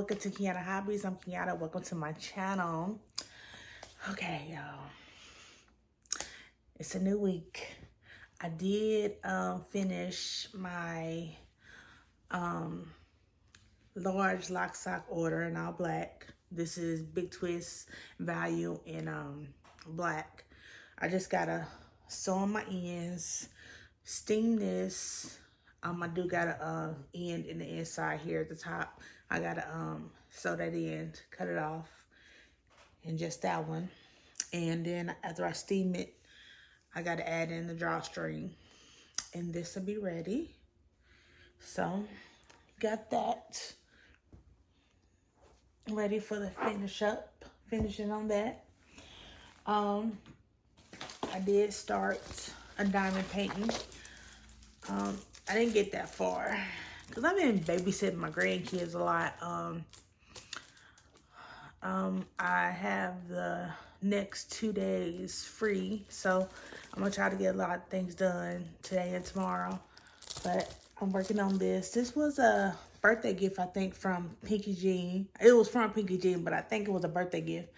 welcome to Kiana Hobbies. I'm Kiana, welcome to my channel. Okay, y'all, it's a new week. I did finish my large lock sock order in all black. This is Big Twist value in black. I just gotta sew on my ends, steam this. I do got a end in the inside here at the top. I gotta sew that in, cut it off, and just that one. And then after I steam it, I gotta add in the drawstring, and this will be ready. So got that ready for the finishing on that. I did start a diamond painting. I didn't get that far because I've been babysitting my grandkids a lot. I have the next 2 days free, so I'm gonna try to get a lot of things done today and tomorrow. But I'm working on this. This was a birthday gift, I think, from Pinky Jean. It was from Pinky Jean, but I think it was a birthday gift.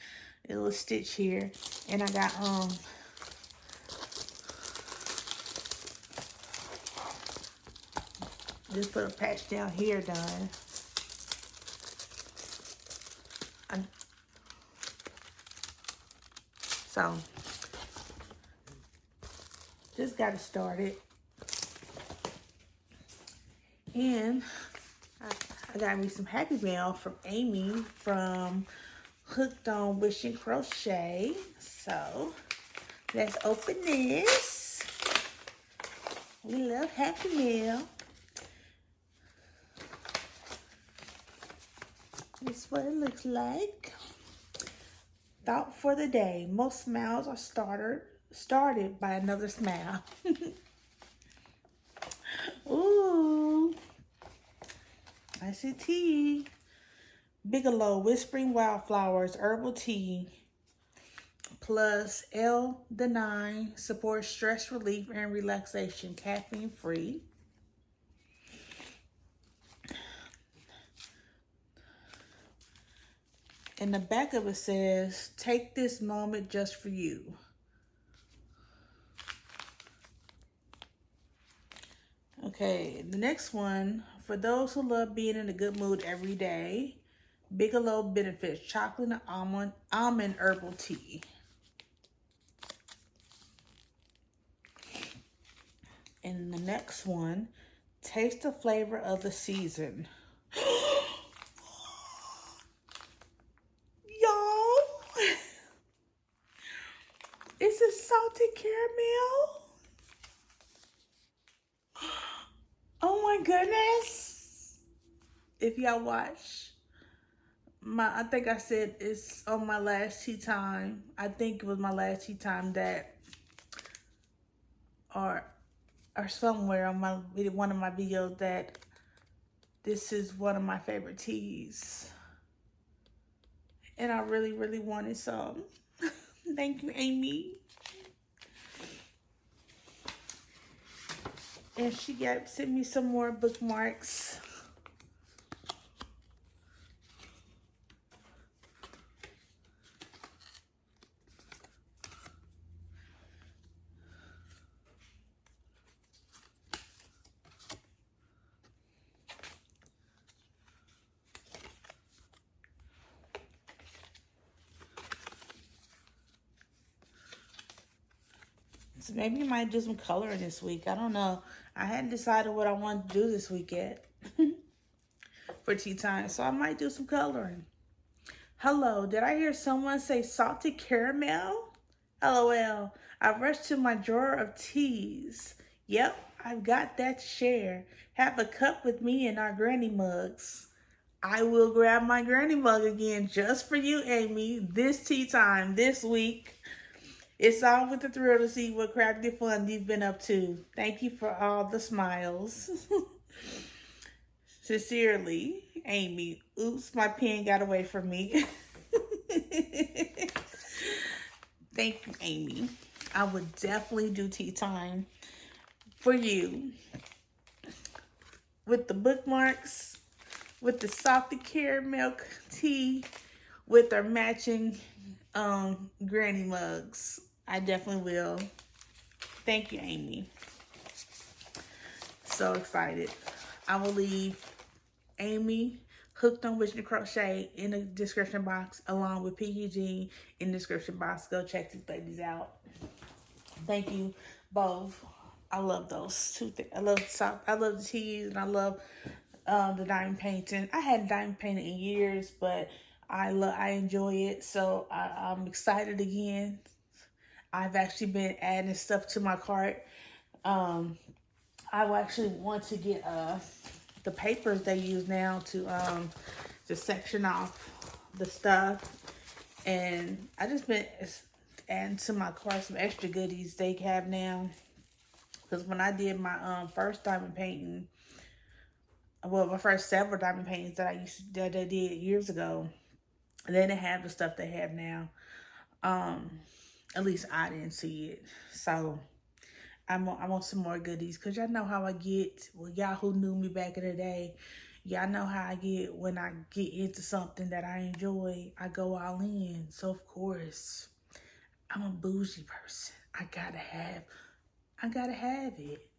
It was stitched here, and I got just put a patch down here done. So just got it started. And I got me some Happy Mail from Amy from Hooked on Wishing Crochet. So let's open this. We love Happy Mail. This is what it looks like. Thought for the day. Most smiles are started by another smile. Ooh. I see tea. Bigelow Whispering Wildflowers Herbal Tea plus L-Denine supports stress relief and relaxation, caffeine free. And the back of it says, take this moment just for you. Okay, the next one, for those who love being in a good mood every day, Bigelow Benefits Chocolate and Almond Herbal Tea. And the next one, taste the flavor of the season. It's a salted caramel. Oh my goodness. If y'all watch I think I said it's on my last tea time. I think it was my last tea time that, or somewhere on one of my videos, that this is one of my favorite teas. And I really, really wanted some. Thank you, Amy. And she sent me some more bookmarks. So maybe you might do some coloring this week. I don't know. I hadn't decided what I want to do this week yet for tea time. So I might do some coloring. Hello, did I hear someone say salted caramel? LOL. I rushed to my drawer of teas. Yep, I've got that to share. Have a cup with me in our granny mugs. I will grab my granny mug again just for you, Amy, this tea time, this week. It's always a thrill to see what crafty fun you've been up to. Thank you for all the smiles. Sincerely, Amy. Oops, my pen got away from me. Thank you, Amy. I would definitely do tea time for you. With the bookmarks, with the salted caramel tea with our matching granny mugs. I definitely will. Thank you, Amy. So excited. I will leave Amy Hooked on Witching Crochet in the description box, along with PG in the description box. Go check these ladies out. Thank you both. I love those two things. I love the teas, and I love the diamond painting. I hadn't diamond painted in years, but I enjoy it. So I'm excited again. I've actually been adding stuff to my cart. I will actually want to get the papers they use now to section off the stuff, and I just been adding to my cart some extra goodies they have now. Because when I did my first diamond painting, well, my first several diamond paintings that I did years ago, they didn't have the stuff they have now. At least I didn't see it. So I want some more goodies, because y'all know how I get. Well, y'all who knew me back in the day, y'all know how I get when I get into something that I enjoy. I go all in. So of course, I'm a bougie person. I gotta have it.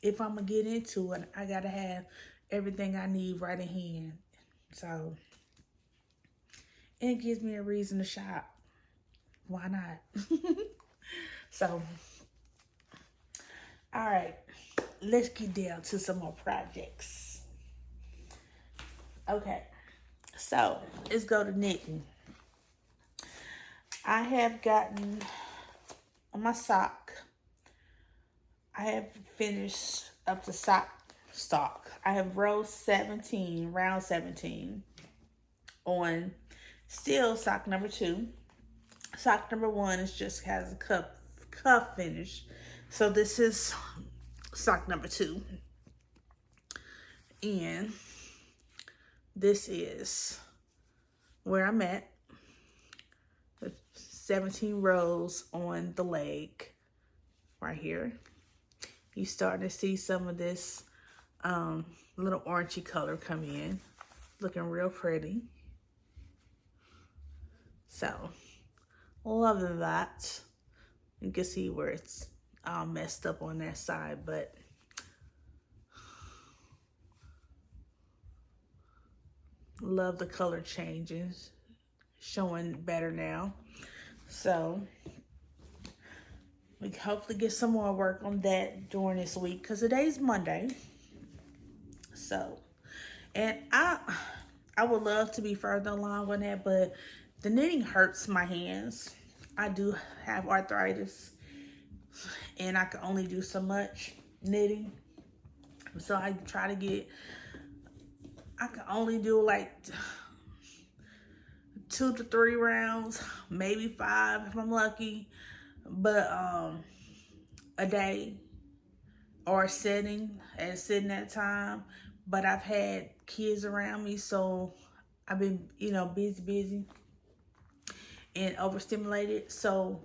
If I'm gonna get into it, I gotta have everything I need right in hand. So, and it gives me a reason to shop. Why not? So, all right, let's get down to some more projects. Okay, so let's go to knitting. I have gotten on my sock. I have finished up the stock. I have round 17 on still sock number 2. Sock number 1 just has a cuff finish. So this is sock number 2. And this is where I'm at. 17 rows on the leg right here. You starting to see some of this little orangey color come in. Looking real pretty. So, loving that. You can see where it's all messed up on that side, but love the color changes. Showing better now. So, we can hopefully get some more work on that during this week, because today's Monday. So, and I would love to be further along on that, but the knitting hurts my hands. I do have arthritis, and I can only do so much knitting. So I try to get, I can only do like 2 to 3 rounds, maybe 5 if I'm lucky. But a day or sitting at a time. But I've had kids around me, so I've been, busy and overstimulated. So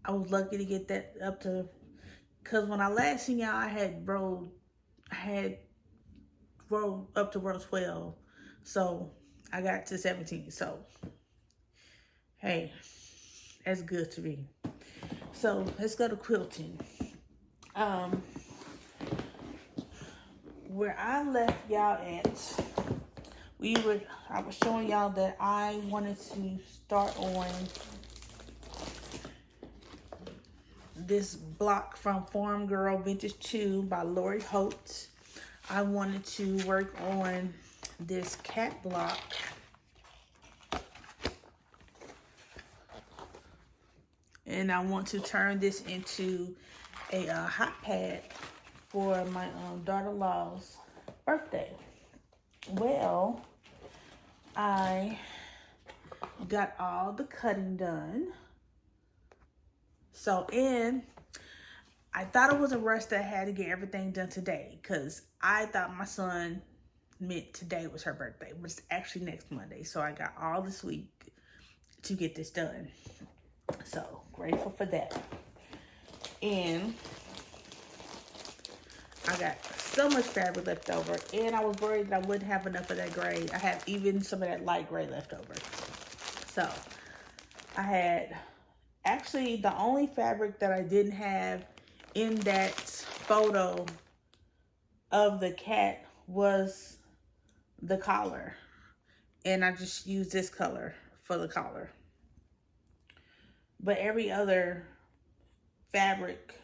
I was lucky to get that up to, because when I last seen y'all, I had rode up to row 12. So I got to 17. So hey, that's good to me. So let's go to quilting. Where I left y'all at, I was showing y'all that I wanted to start on this block from Farm Girl Vintage 2 by Lori Holt. I wanted to work on this cat block. And I want to turn this into a hot pad for my daughter-in-law's birthday. Well, I got all the cutting done. So, and I thought it was a rush that I had to get everything done today, because I thought my son meant today was her birthday, but it's actually next Monday. So I got all this week to get this done. So grateful for that. And I got so much fabric left over, and I was worried that I wouldn't have enough of that gray. I have even some of that light gray left over. So I had, actually the only fabric that I didn't have in that photo of the cat was the collar, and I just used this color for the collar. But every other fabric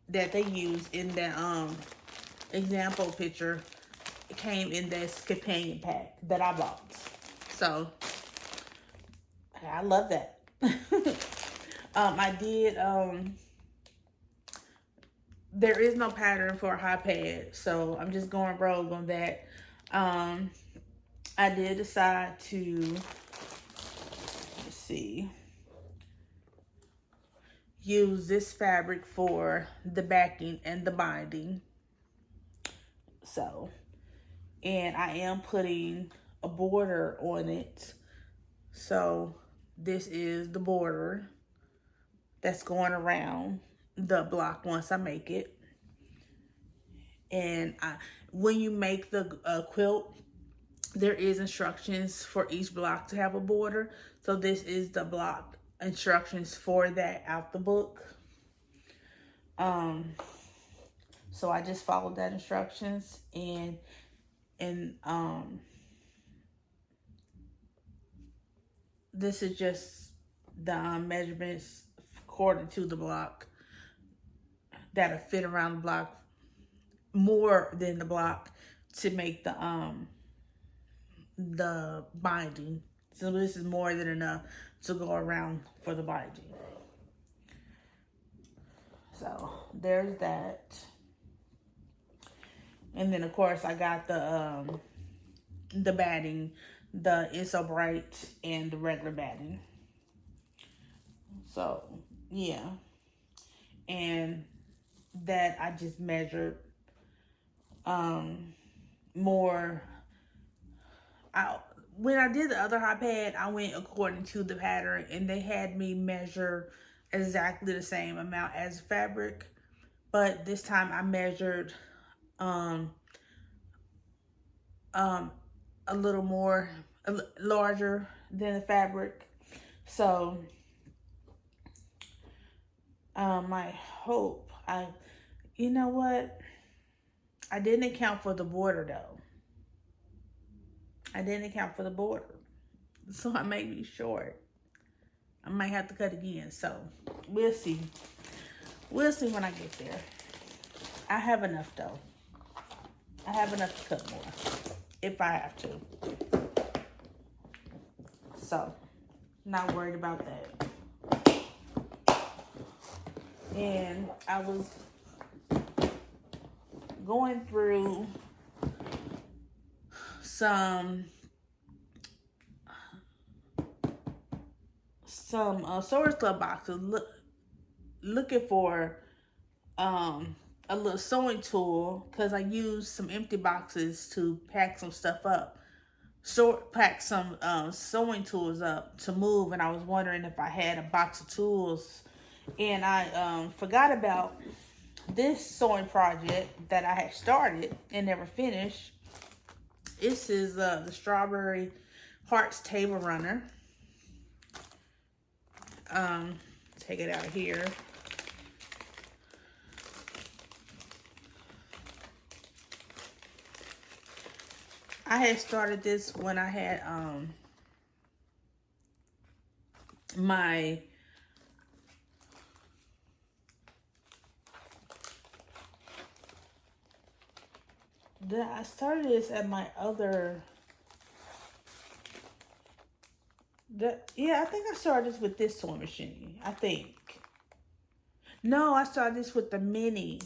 that they used in the example picture came in this companion pack that I bought. So I love that. I did there is no pattern for a high pad, so I'm just going rogue on that. I did decide to, let's see, use this fabric for the backing and the binding. So, and I am putting a border on it. So this is the border that's going around the block once I make it. And when you make the quilt, there is instructions for each block to have a border. So this is the block instructions for that out the book. So I just followed that instructions, and this is just the measurements according to the block that'll fit around the block, more than the block, to make the binding. So this is more than enough to go around for the binding. So there's that. And then of course I got the batting, the It's So Bright and the regular batting. So yeah. And that I just measured more. When I did the other hot pad, I went according to the pattern, and they had me measure exactly the same amount as fabric. But this time I measured a little more, larger than the fabric. So I hope you know what? I didn't account for the border though. I didn't account for the border. So I may be short. I might have to cut again. So we'll see. We'll see when I get there. I have enough though. I have enough to cut more if I have to. So not worried about that. And I was going through some Source Club boxes, looking for a little sewing tool, because I used some empty boxes to pack some stuff up, pack some sewing tools up to move, and I was wondering if I had a box of tools, and I forgot about this sewing project that I had started and never finished. This is the Strawberry Hearts Table Runner. Take it out of here. I had started this when I had I started this at my other, yeah, I think I started this with this sewing machine. I think. No, I started this with the mini.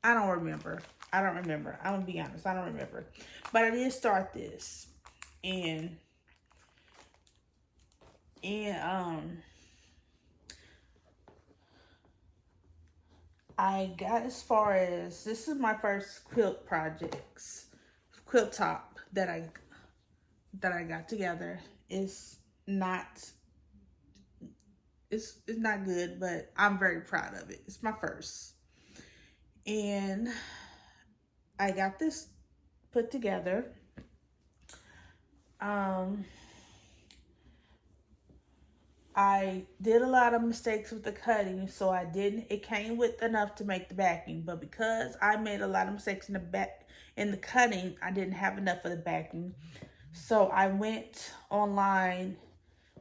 I don't remember. I'm gonna be honest. I don't remember. But I did start this. And I got as far as, this is my first quilt top that I got together. It's not It's not good, but I'm very proud of it. It's my first. And I got this put together. Um, I did a lot of mistakes with the cutting, so I didn't. It came with enough to make the backing, but because I made a lot of mistakes in the back in the cutting, I didn't have enough of the backing. So I went online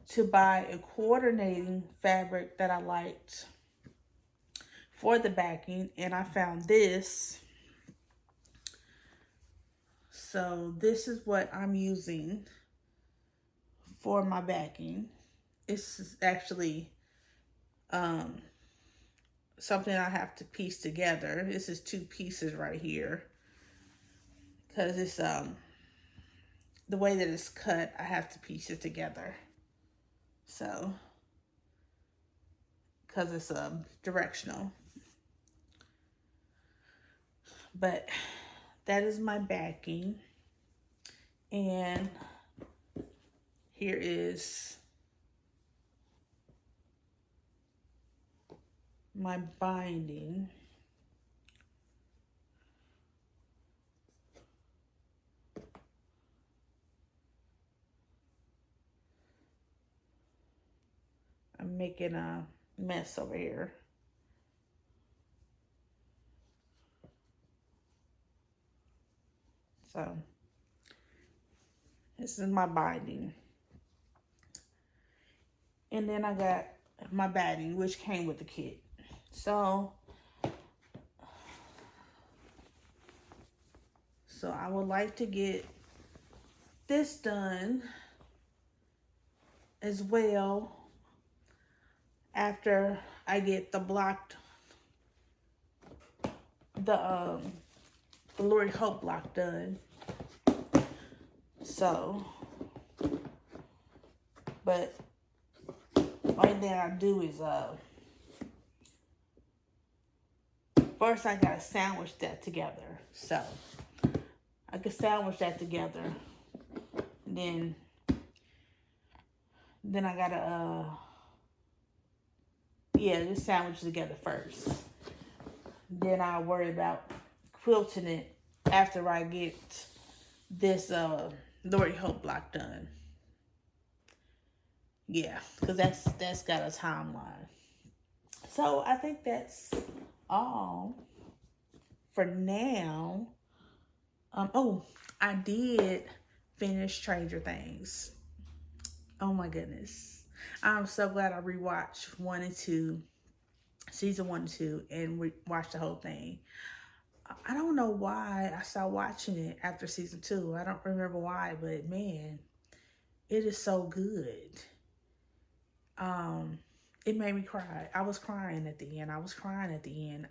to buy a coordinating fabric that I liked for the backing, and I found this. So this is what I'm using for my backing. It's actually um, something I have to piece together. This is two pieces right here because it's the way that it's cut. I have to piece it together. So because it's directional, but that is my backing, and here is my binding. I'm making a mess over here. So this is my binding. And then I got my batting, which came with the kit. So I would like to get this done as well after I get the Lori Hope block done. So, but only thing I do is first I gotta sandwich that together. So I can sandwich that together. Then I gotta just sandwich it together first. Then I'll worry about quilting it after I get this Lori Hope block done. Yeah, because that's got a timeline. So I think that's all for now. Oh, I did finish Stranger Things. Oh my goodness. I'm so glad I rewatched season 1 and 2, and watched the whole thing. I don't know why I stopped watching it after season 2. I don't remember why, but man, it is so good. It made me cry. I was crying at the end.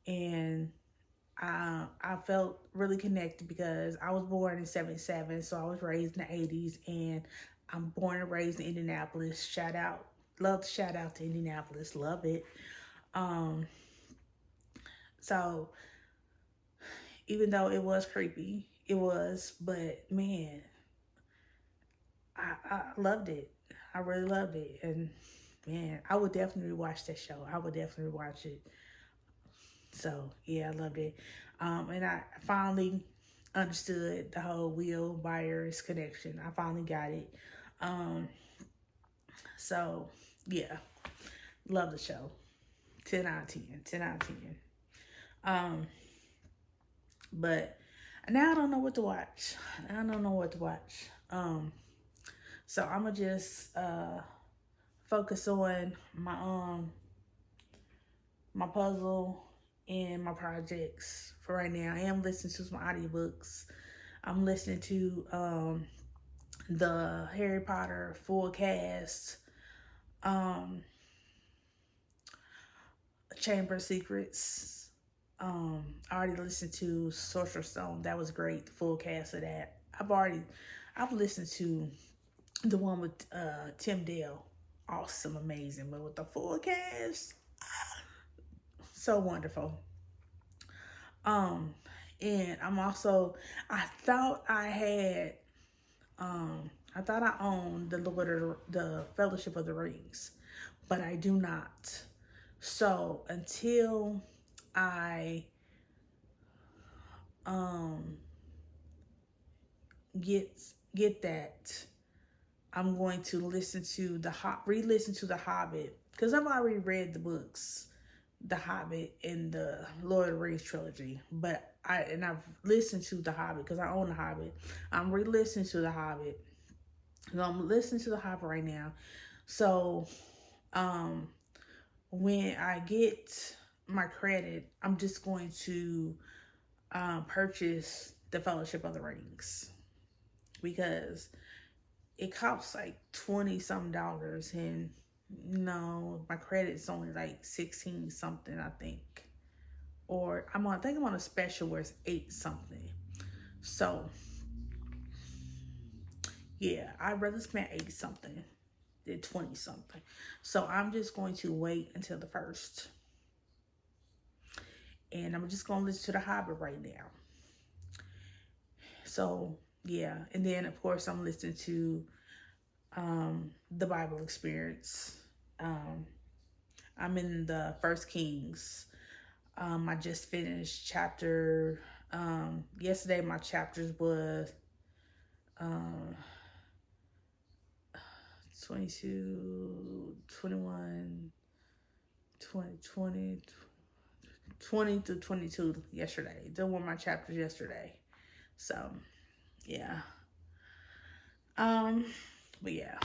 And I felt really connected because I was born in 77, so I was raised in the 80s, and I'm born and raised in Indianapolis. Love to shout out to Indianapolis, love it. So even though it was creepy, but man, I loved it. I really loved it, and man, I would definitely watch that show. I would definitely watch it. So yeah, I loved it. And I finally understood the whole Will Byers connection. I finally got it. So yeah, love the show. 10 out of 10. 10 out of 10. But now I don't know what to watch. So I'm gonna just focus on my puzzle and my projects for right now. I am listening to some audiobooks. I'm listening to the Harry Potter full cast, Chamber of Secrets. I already listened to Sorcerer's Stone. That was great. The full cast of that. I've listened to the one with Tim Dale. Awesome, amazing. But with the full cast, so wonderful. And I thought I had I thought I owned the Fellowship of the Rings, but I do not. So until I um get that, I'm going to listen to re-listen to The Hobbit, because I've already read the books, The Hobbit and the Lord of the Rings trilogy. But I've listened to The Hobbit because I own The Hobbit. I'm re-listening to The Hobbit. So I'm listening to The Hobbit right now. So when I get my credit, I'm just going to purchase the Fellowship of the Rings, because it costs like $20 something, and no, my credit's only like 16 something, I think. Or I think I'm on a special where it's 8 something. So yeah, I'd rather spend 8 something than 20 something. So I'm just going to wait until the 1st. And I'm just going to listen to The Hobbit right now. So yeah, and then of course I'm listening to the Bible Experience. I'm in the First Kings. I just finished chapter yesterday. My chapters was 22, 21, 20 to 22 yesterday. Those were my chapters yesterday. So yeah. But yeah,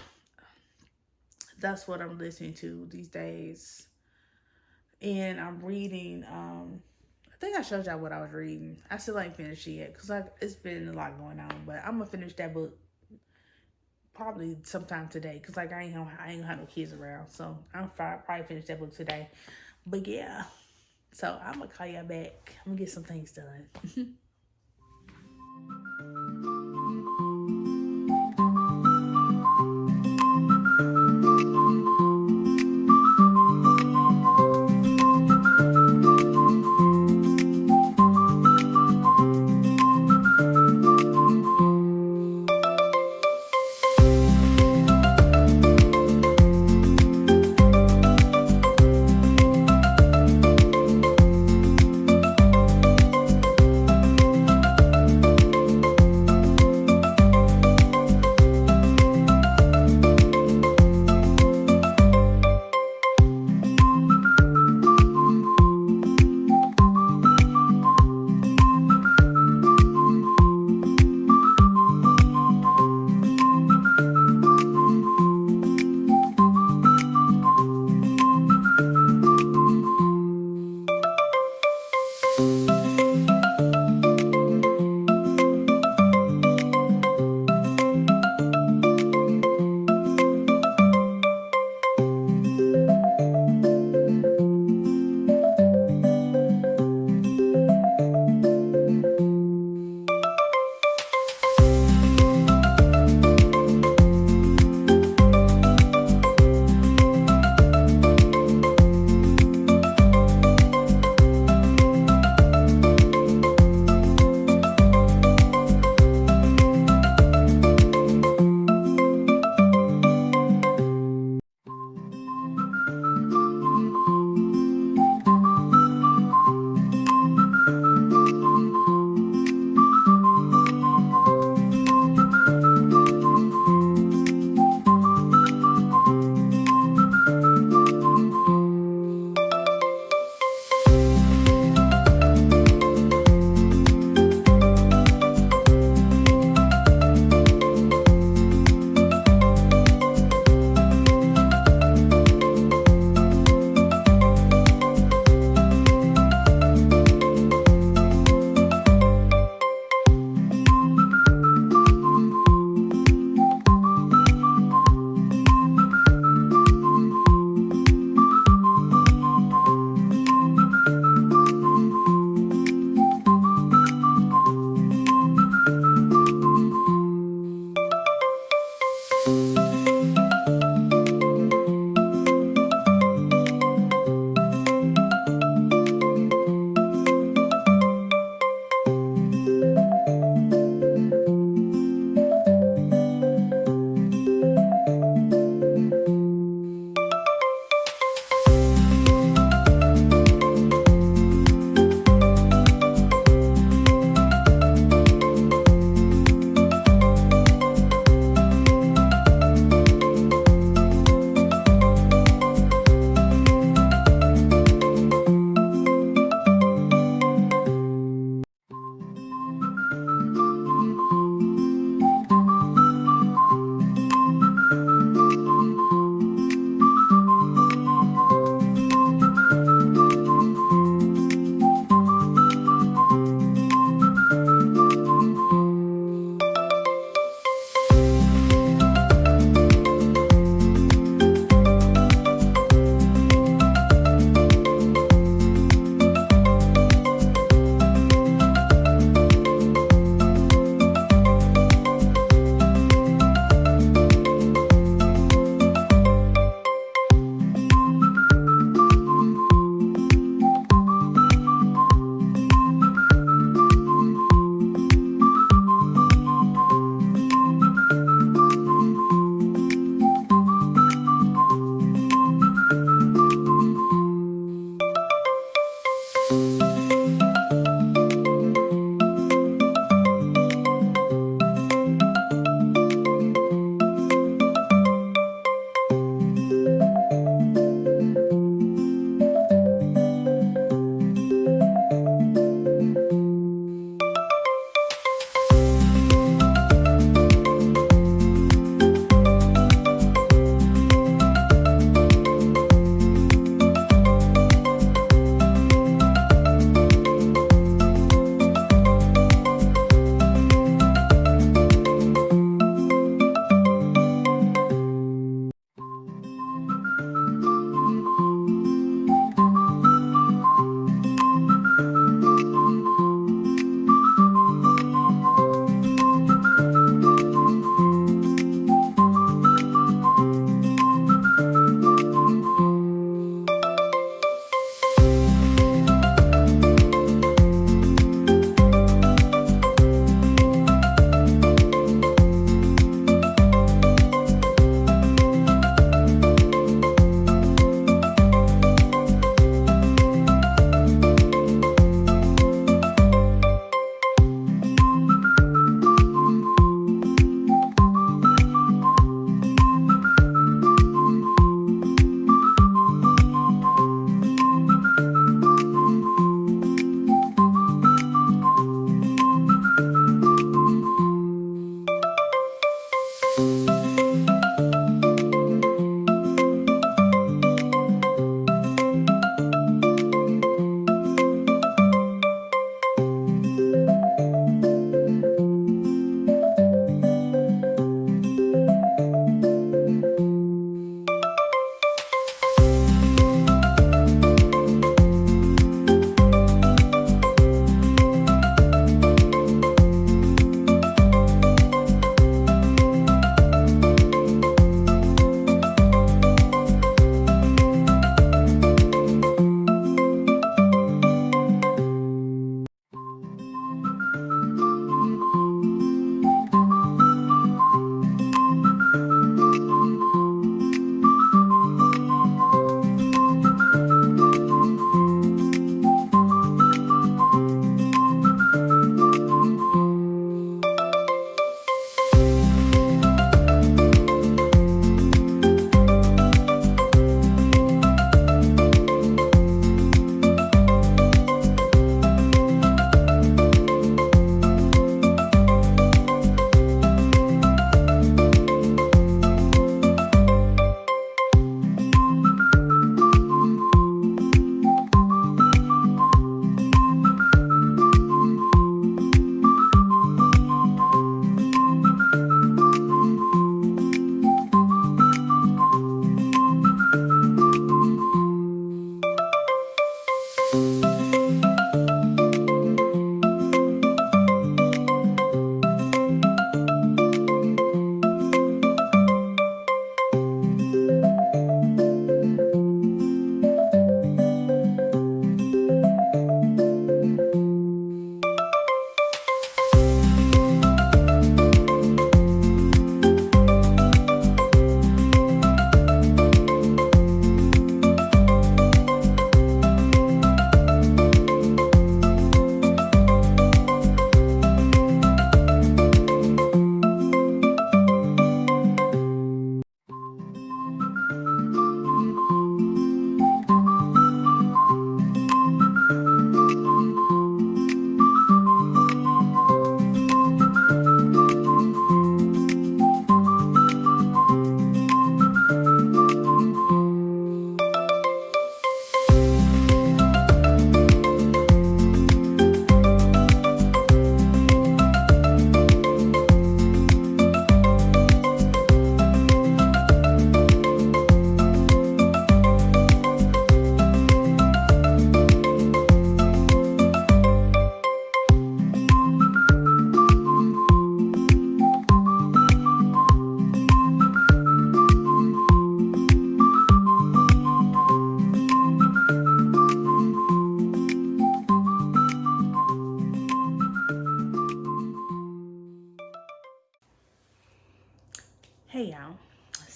that's what I'm listening to these days. And I'm reading, I think I showed y'all what I was reading. I still ain't finished it yet, because it's been a lot going on. But I'm gonna finish that book probably sometime today, because like I ain't gonna have no kids around. So I'm probably finish that book today. But yeah, so I'm gonna call y'all back. I'm gonna get some things done.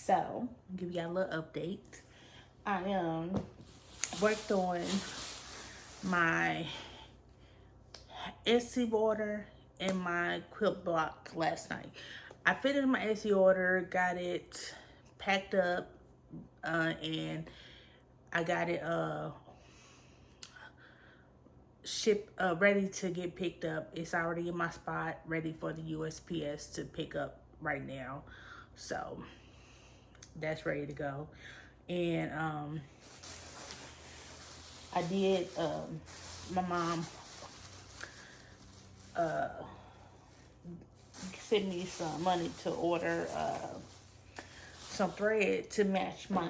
So, give you a little update. I worked on my Etsy order and my quilt block last night. I finished my Etsy order, got it packed up, and I got it ready to get picked up. It's already in my spot, ready for the USPS to pick up right now. So that's ready to go. And I did, my mom sent me some money to order some thread to match my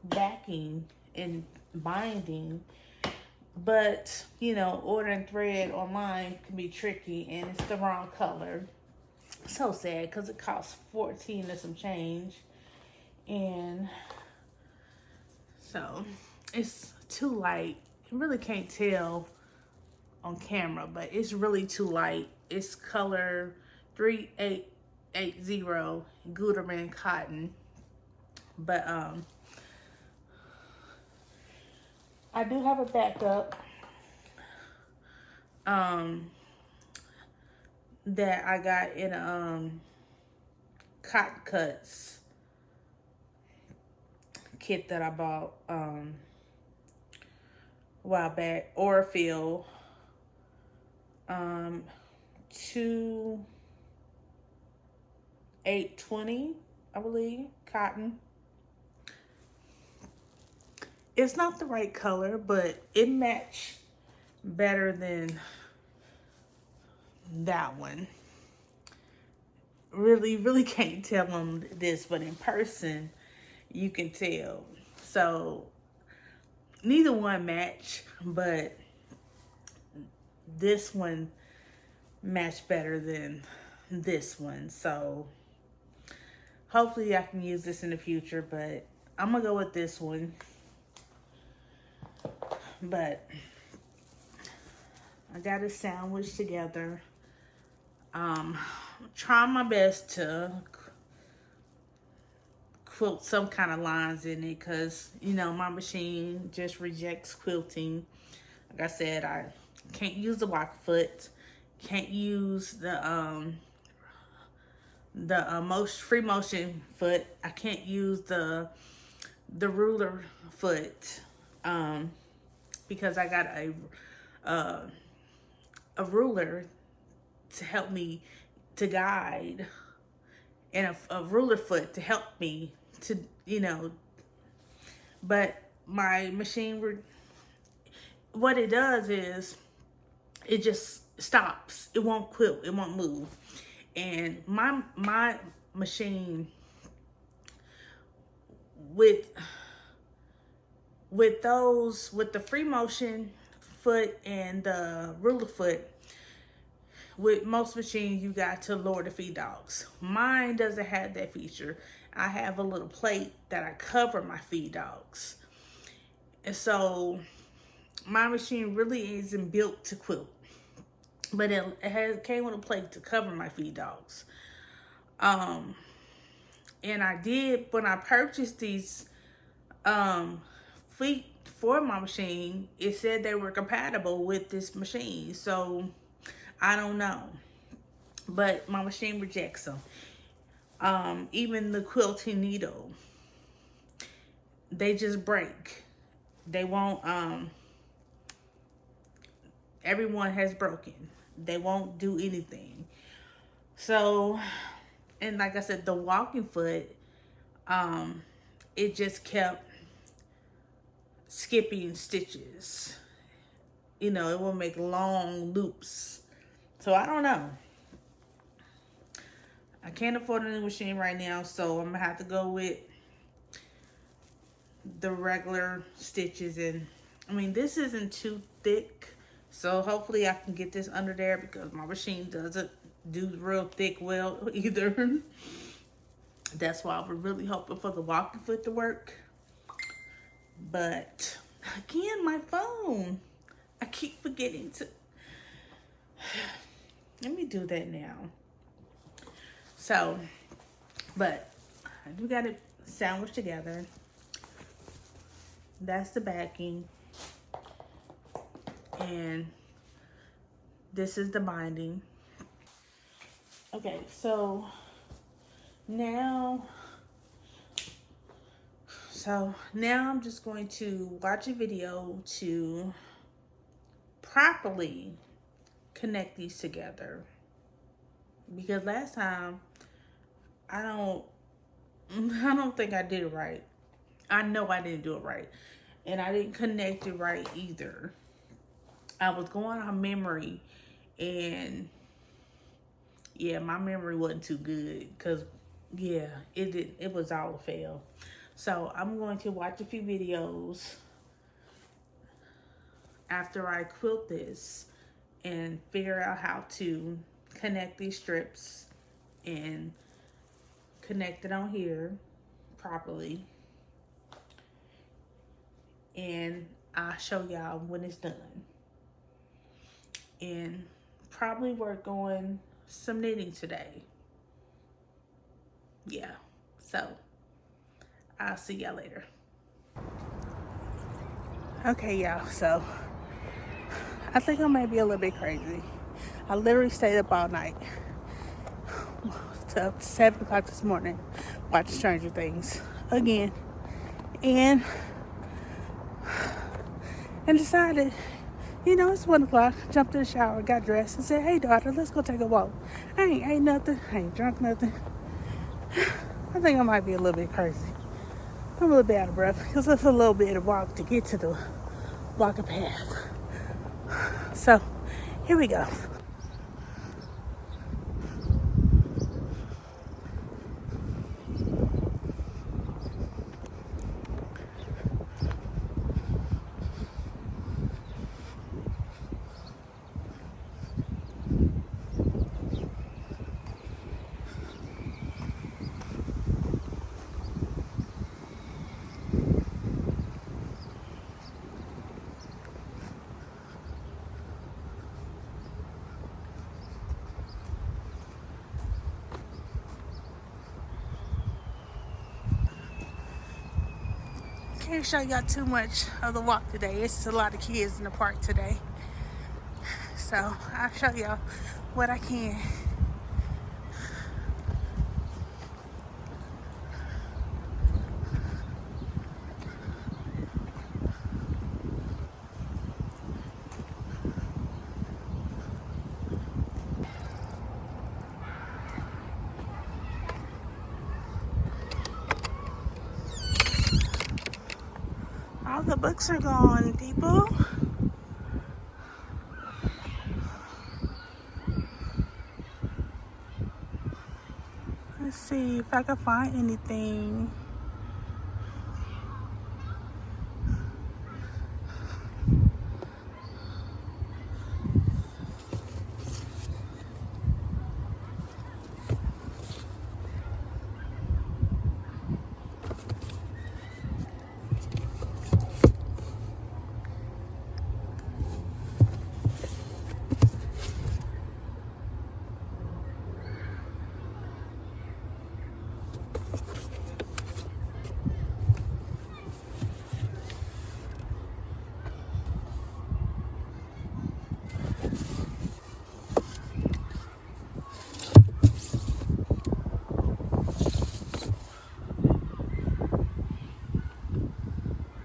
backing and binding. But, you know, ordering thread online can be tricky, and it's the wrong color. So sad, because it costs $14 and some change. And so it's too light. You really can't tell on camera, but it's really too light. It's color 3880 Gutermann cotton. But I do have a backup that I got in Cotton Cuts kit that I bought a while back. Orfil 2820, I believe, cotton. It's not the right color, but it matched better than that one. Really can't tell on this, but in person, you can tell. So, neither one match, but this one matched better than this one. So, hopefully I can use this in the future, but I'm going to go with this one. But I got it sandwiched together. Trying my best to quilt some kind of lines in it, because, you know, my machine just rejects quilting. Like I said, I can't use the walk foot, can't use the free motion foot. I can't use the ruler foot, because I got a ruler to help me to guide, and a ruler foot to help me to, you know. But my machine, what it does is it just stops. It won't quilt. It won't move. And my machine with the free motion foot and the ruler foot, with most machines, you got to lower the feed dogs. Mine doesn't have that feature. I have a little plate that I cover my feed dogs. And so my machine really isn't built to quilt, but it came with a plate to cover my feed dogs. And I did, when I purchased these feet for my machine, it said they were compatible with this machine. So I don't know, but my machine rejects them. Even the quilting needle, they just break. They won't, everyone has broken. They won't do anything. So, and like I said, the walking foot, it just kept skipping stitches. You know, it will make long loops. So I don't know. I can't afford a new machine right now, so I'm gonna have to go with the regular stitches. And I mean, this isn't too thick, so hopefully I can get this under there, because my machine doesn't do real thick well either. That's why I was really hoping for the walking foot to work. But again, my phone, I keep forgetting to. Let me do that now. So, but we got it sandwiched together. That's the backing. And this is the binding. Okay, so now I'm just going to watch a video to properly connect these together. Because last time, I don't think I did it right. I know I didn't do it right. And I didn't connect it right either. I was going on memory, and yeah, my memory wasn't too good because yeah, it was all a fail. So I'm going to watch a few videos after I quilt this and figure out how to connect these strips and connect it on here properly. And I'll show y'all when it's done. And probably work on some knitting today. Yeah, so I'll see y'all later. Okay, y'all, so I think I might be a little bit crazy. I literally stayed up all night till 7 o'clock this morning watching Stranger Things again. And decided, you know, it's 1 o'clock, jumped in the shower, got dressed, and said, hey, daughter, let's go take a walk. I ain't ate nothing, I ain't drunk nothing. I think I might be a little bit crazy. I'm a little bit out of breath because it's a little bit of walk to get to the walking path. So, here we go. Can't show y'all too much of the walk today. It's just a lot of kids in the park today. So I'll show y'all what I can. All the books are gone, people. Let's see if I can find anything.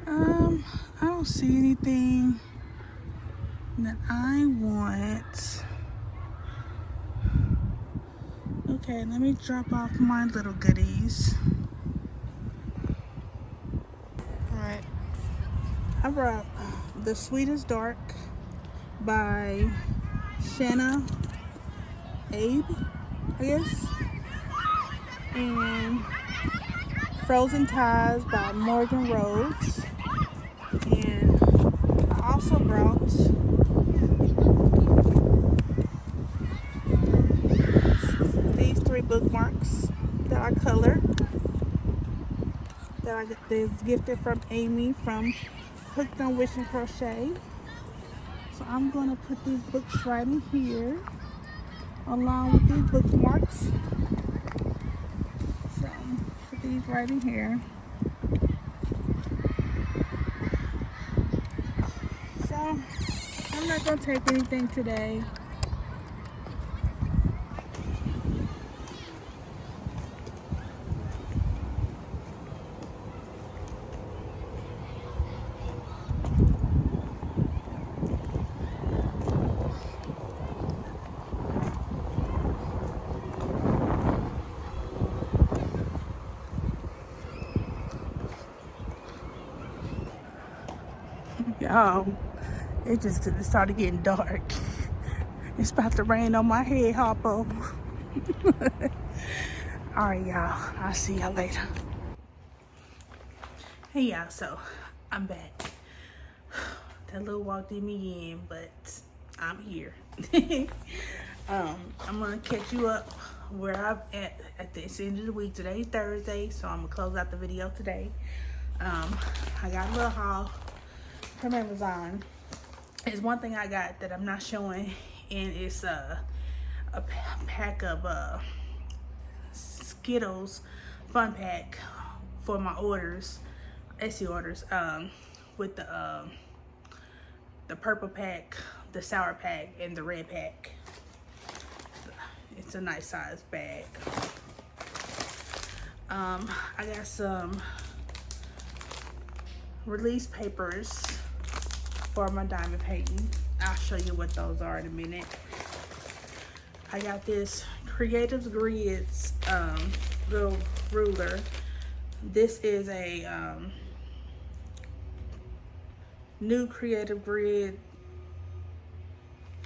I don't see anything that I want. Okay, let me drop off my little goodies. Alright, I brought The Sweetest Dark by Shanna Abe, I guess, and Frozen Ties by Morgan Rhodes. And I also brought these 3 bookmarks that I colored, that I got gifted from Amy from Hooked on Wish and Crochet. So I'm going to put these books right in here along with these bookmarks. So put these right in here. So I'm not gonna take anything today. Y'all, it just started getting dark. It's about to rain on my head, Harpo. All right, y'all. I'll see y'all later. Hey, y'all. So, I'm back. That little walk did me in, but I'm here. I'm gonna catch you up where I'm at the end of the week. Today's Thursday, so I'm gonna close out the video today. I got a little haul from Amazon. There's one thing I got that I'm not showing, and it's a pack of Skittles fun pack for my orders, Etsy orders, with the purple pack, the sour pack, and the red pack. It's a nice size bag. I got some release papers for my diamond painting. I'll show you what those are in a minute. I got this Creative Grids little ruler. This is a new Creative Grid.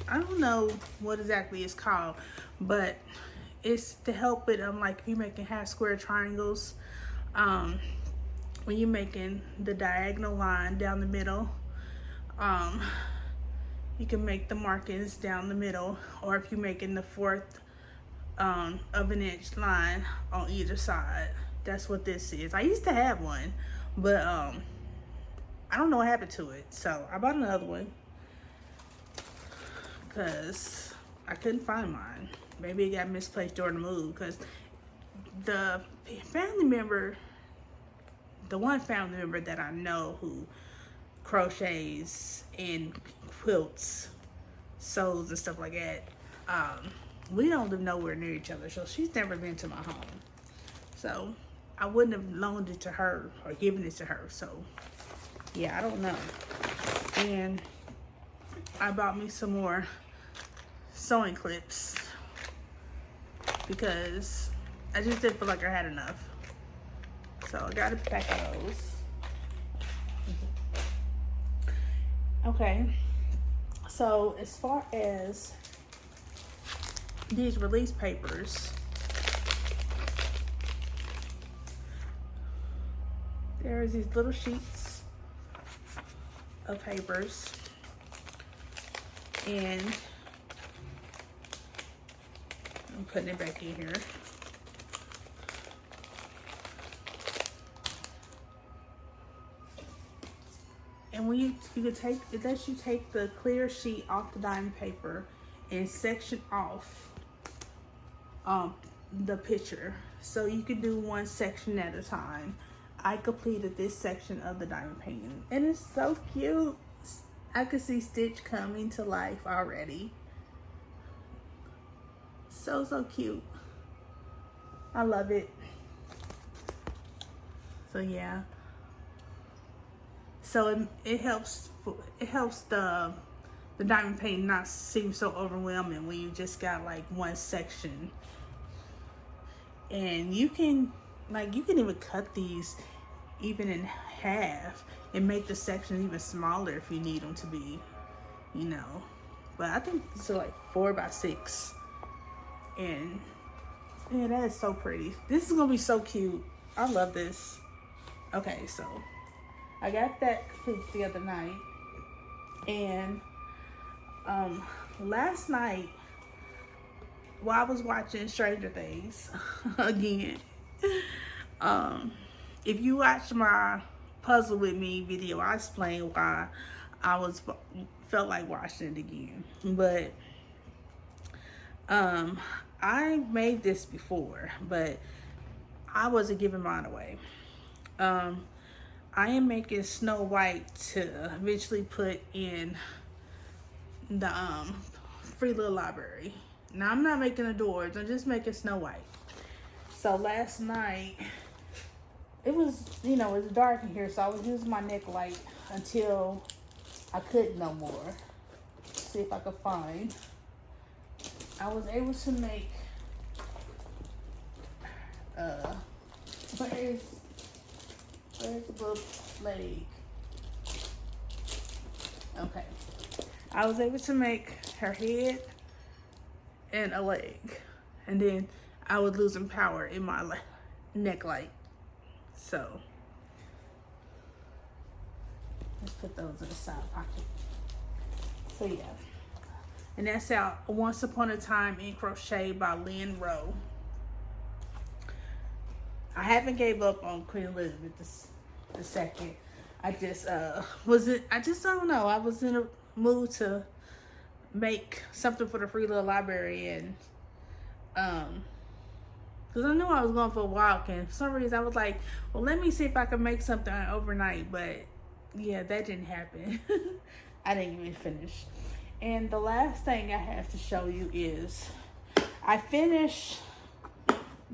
I don't know what exactly it's called, but it's to help with like if you're making half square triangles, when you're making the diagonal line down the middle, you can make the markings down the middle, or if you're making the fourth of an inch line on either side. That's what this is. I used to have one, but I don't know what happened to it, so I bought another one because I couldn't find mine. Maybe it got misplaced during the move, because the family member, the one family member that I know who crochets and quilts, sews and stuff like that, we don't live nowhere near each other, so she's never been to my home. So I wouldn't have loaned it to her or given it to her. So yeah, I don't know. And I bought me some more sewing clips because I just didn't feel like I had enough. So I got a pack of those. Okay, so as far as these release papers, there's these little sheets of papers, and I'm putting it back in here. And when you can take, it lets you take the clear sheet off the diamond paper and section off the picture, so you can do one section at a time. I completed this section of the diamond painting, and it's so cute. I could see Stitch coming to life already. So cute. I love it. So yeah. So it helps the diamond painting not seem so overwhelming when you just got like one section. And you can even cut these even in half and make the section even smaller if you need them to be, you know. But I think these are like 4 by 6, and yeah, that is so pretty. This is gonna be so cute. I love this. Okay, so I got that completed the other night, and last night while I was watching Stranger Things again, if you watch my puzzle with me video, I explained why I felt like watching it again. But I made this before, but I wasn't giving mine away. I am making Snow White to eventually put in the Free Little Library. Now I'm not making the doors, I'm just making Snow White. So last night, it was, you know, it's dark in here, so I was using my neck light until I couldn't no more. See if I could find. I was able to make, where's the little leg? Okay. I was able to make her head and a leg. And then I was losing power in my neck light. So, let's put those in the side pocket. So yeah. And that's out Once Upon a Time in Crochet by Lynn Rowe. I haven't gave up on Queen Elizabeth II. I just I don't know. I was in a mood to make something for the Free Little Library, and because I knew I was going for a walk, and for some reason I was like, well, let me see if I can make something overnight. But yeah, that didn't happen. I didn't even finish. And the last thing I have to show you is I finished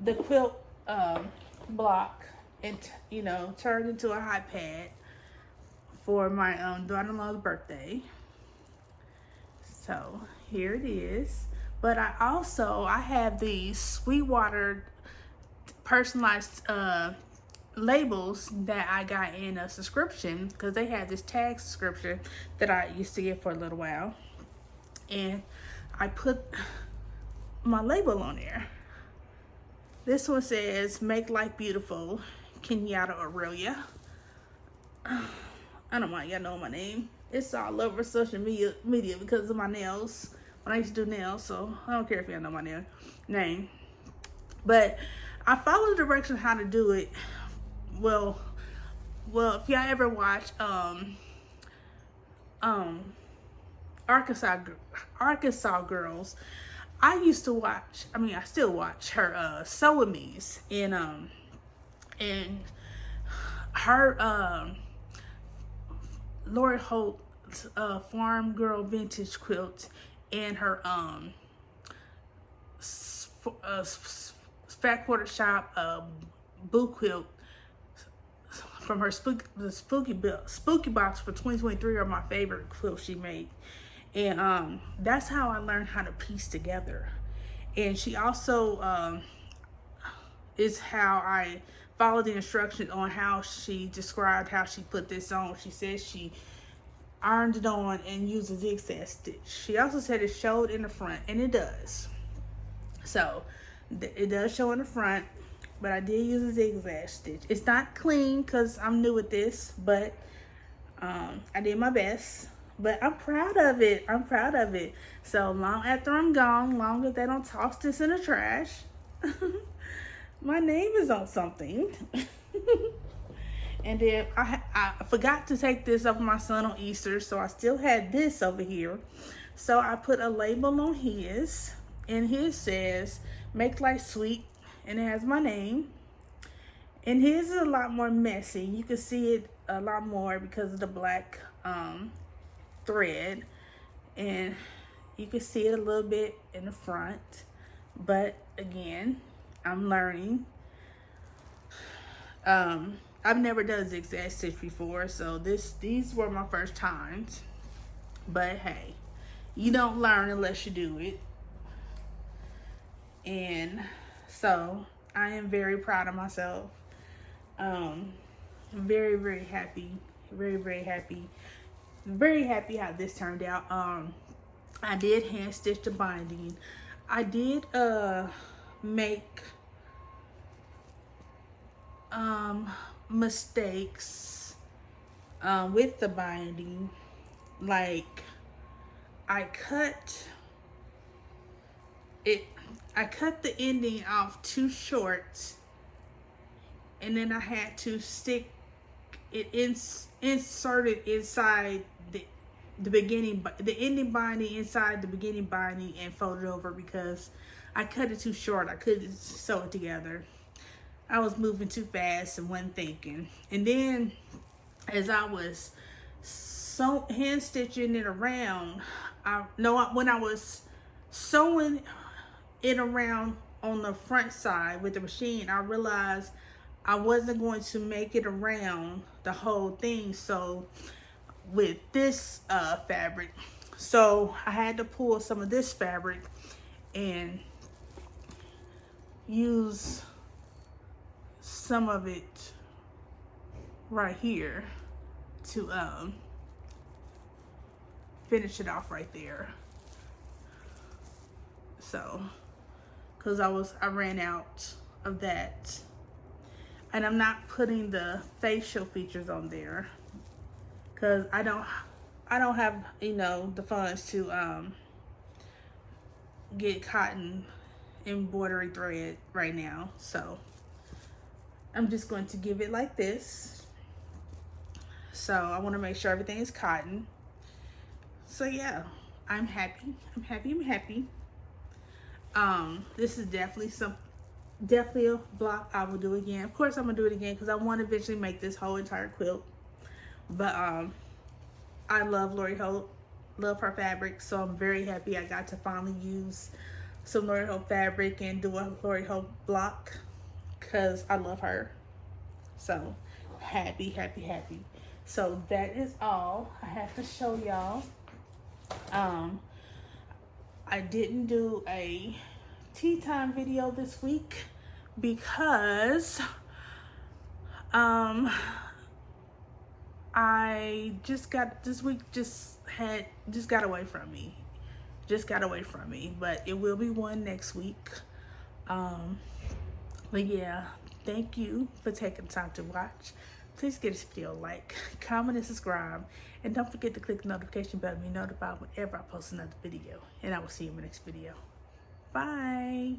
the quilt block and, you know, turned into a hot pad for my daughter-in-law's birthday. So here it is. But I have these Sweetwater personalized labels that I got in a subscription, because they had this tag subscription that I used to get for a little while, and I put my label on there. This one says "Make Life Beautiful, Kenyatta Aurelia." I don't mind, y'all know my name. It's all over social media because of my nails. When I used to do nails, so I don't care if y'all know my name. But I follow the direction how to do it. Well, if y'all ever watch Arkansas Girls, I used to watch. I mean, I still watch her Sew With Me's, and her Lori Holt Farm Girl Vintage Quilt, and her Fat Quarter Shop Boo Quilt from her spooky box for 2023 are my favorite quilts she made. And that's how I learned how to piece together. And she also is how I followed the instructions on how she described how she put this on. She said she ironed it on and used a zigzag stitch. She also said it showed in the front, and it does. So it does show in the front, but I did use a zigzag stitch. It's not clean because I'm new at this, but I did my best. But I'm proud of it. I'm proud of it. So long after I'm gone, long as they don't toss this in the trash, my name is on something. And then I forgot to take this up for my son on Easter, so I still had this over here. So I put a label on his, and his says "Make Life Sweet," and it has my name. And his is a lot more messy. You can see it a lot more because of the black thread, and you can see it a little bit in the front. But again, I'm learning. I've never done zigzag stitch before, so these were my first times. But hey, you don't learn unless you do it. And so I am very proud of myself. Very, very happy. Very, very happy. Very happy how this turned out. I did hand stitch the binding. I did make mistakes with the binding. Like I cut the ending off too short, and then I had to stick it inserted inside the beginning, the ending binding inside the beginning binding, and fold it over because I cut it too short. I couldn't sew it together. I was moving too fast and wasn't thinking. And then as I was hand stitching it around, when I was sewing it around on the front side with the machine, I realized I wasn't going to make it around the whole thing. So with this fabric, so I had to pull some of this fabric and use some of it right here to finish it off right there. So because I ran out of that, and I'm not putting the facial features on there because I don't have, you know, the funds to get cotton embroidery thread right now. So I'm just going to give it like this. So I want to make sure everything is cotton. So yeah, I'm happy. This is definitely a block I will do again. Of course I'm gonna do it again because I want to eventually make this whole entire quilt. But I love Lori Holt, love her fabric, so I'm very happy I got to finally use some Lori Holt fabric and do a Lori Holt block because I love her. So happy. So that is all I have to show y'all. I didn't do a tea time video this week because I just got away from me. But it will be one next week. But yeah, thank you for taking time to watch. Please give this video a like, comment, and subscribe. And don't forget to click the notification bell to be notified whenever I post another video. And I will see you in the next video. Bye.